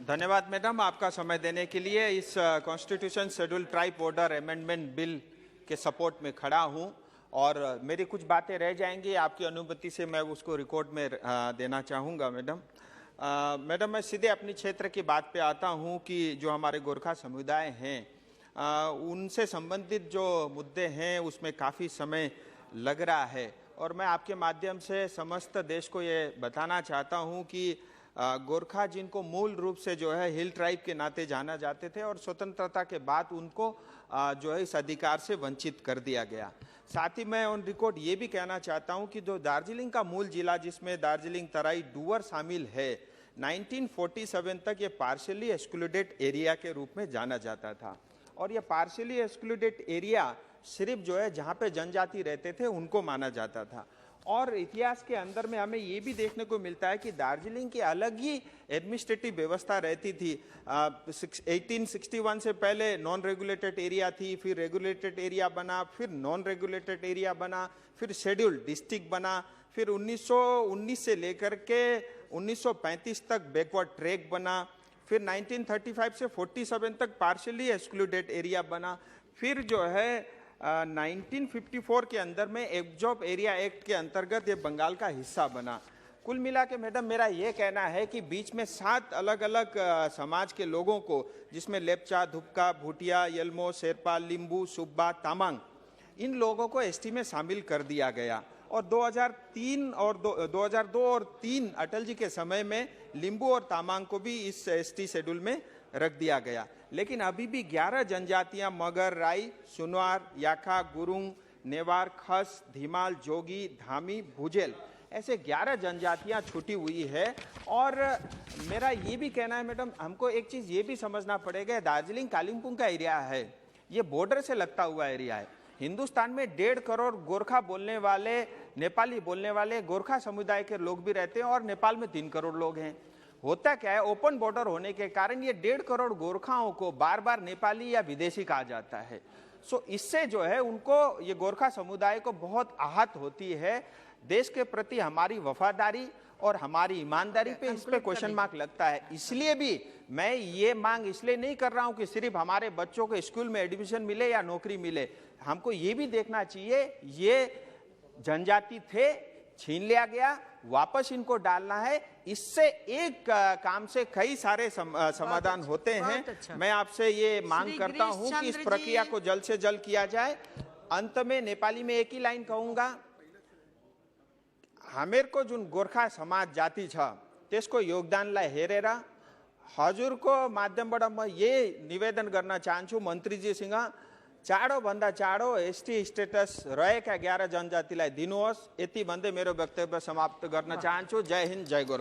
धन्यवाद मैडम, आपका समय देने के लिए। इस constitution schedule tribe border amendment bill के सपोर्ट में खड़ा हूं और मेरी कुछ बातें रह जाएंगी, आपकी अनुमति से मैं उसको रिकॉर्ड में देना चाहूँगा मैडम। मैडम, मैं सीधे अपनी क्षेत्र की बात पे आता हूं कि जो हमारे गोरखा समुदाय हैं उनसे संबंधित जो मुद्दे हैं उसमें काफ़ी समय लग रहा है और मैं आपके माध्यम से समस्त देश को ये बताना चाहता हूं कि गोरखा जिनको मूल रूप से जो है हिल ट्राइब के नाते जाना जाते थे और स्वतंत्रता के बाद उनको जो है इस अधिकार से वंचित कर दिया गया। साथ ही मैं ऑन रिकॉर्ड ये भी कहना चाहता हूं कि जो दार्जिलिंग का मूल जिला जिसमें दार्जिलिंग, तराई, डुवर्स शामिल है, 1947 तक ये पार्शियली एक्सक्लूडेड एरिया के रूप में जाना जाता था और ये पार्शियली एक्सक्लूडेड एरिया सिर्फ जो है जहाँ पे जनजाति रहते थे उनको माना जाता था। और इतिहास के अंदर में हमें ये भी देखने को मिलता है कि दार्जिलिंग की अलग ही एडमिनिस्ट्रेटिव व्यवस्था रहती थी। 1861 से पहले नॉन रेगुलेटेड एरिया थी, फिर रेगुलेटेड एरिया बना, फिर नॉन रेगुलेटेड एरिया बना, फिर शेड्यूल्ड डिस्ट्रिक्ट बना, फिर 1919 से लेकर के 1935 तक बैकवर्ड ट्रैक बना, फिर 1935 से 47 तक पार्शियली एक्सक्लूडेड एरिया बना, फिर जो है 1954 के अंदर में एब्जॉर्ब एरिया एक्ट के अंतर्गत ये बंगाल का हिस्सा बना। कुल मिला के मैडम मेरा ये कहना है कि बीच में 7 अलग अलग समाज के लोगों को, जिसमें लेप्चा, धुपका, भूटिया, यल्मो, शेरपा, लिंबू, सुब्बा, तामांग, इन लोगों को एसटी में शामिल कर दिया गया और 2002 और 3 अटल जी के समय में लिंबू और तामांग को भी इस एसटी शेड्यूल में रख दिया गया। लेकिन अभी भी 11 जनजातियां मगर, राई, सुनवार, याखा, गुरुंग, नेवार, खस, धीमाल, जोगी, धामी, भुजेल, ऐसे 11 जनजातियां छूटी हुई है। और मेरा ये भी कहना है मैडम, हमको एक चीज ये भी समझना पड़ेगा, दार्जिलिंग कालिम्पोंग का एरिया है, ये बॉर्डर से लगता हुआ एरिया है। हिंदुस्तान में 1.5 करोड़ गोरखा बोलने वाले, नेपाली बोलने वाले गोरखा समुदाय के लोग भी रहते हैं और नेपाल में 3 करोड़ लोग हैं। होता क्या है, ओपन बॉर्डर होने के कारण ये 1.5 करोड़ गोरखाओं को बार बार नेपाली या विदेशी कहा जाता है। सो इससे जो है उनको, ये गोरखा समुदाय को बहुत आहत होती है। देश के प्रति हमारी वफादारी और हमारी ईमानदारी पे इस पे क्वेश्चन मार्क लगता है। इसलिए भी मैं ये मांग इसलिए नहीं कर रहा हूं कि सिर्फ हमारे बच्चों को स्कूल में एडमिशन मिले या नौकरी मिले, हमको ये भी देखना चाहिए ये जनजाति थे, छीन लिया गया, वापस इनको डालना है। इससे एक काम से कई सारे समाधान होते हैं। मैं आपसे ये मांग करता हूं कि इस प्रक्रिया को जल्द से जल्द किया जाए। अंत में नेपाली में एक ही लाइन कहूंगा, हमेर को जुन गोरखा समाज जाति छ त्यसको योगदानलाई हेरेर हजुरको माध्यमबाट म ये निवेदन गर्न चाहन्छु मन्त्रीजीसँग, चाँडोभन्दा चाँडो एसटी स्टेटस रहेका 11 जनजातिलाई दिनुहोस्। यति भन्दै मेरो वक्तव्य समाप्त गर्न चाहन्छु। जय हिन्द, जय गोरखा।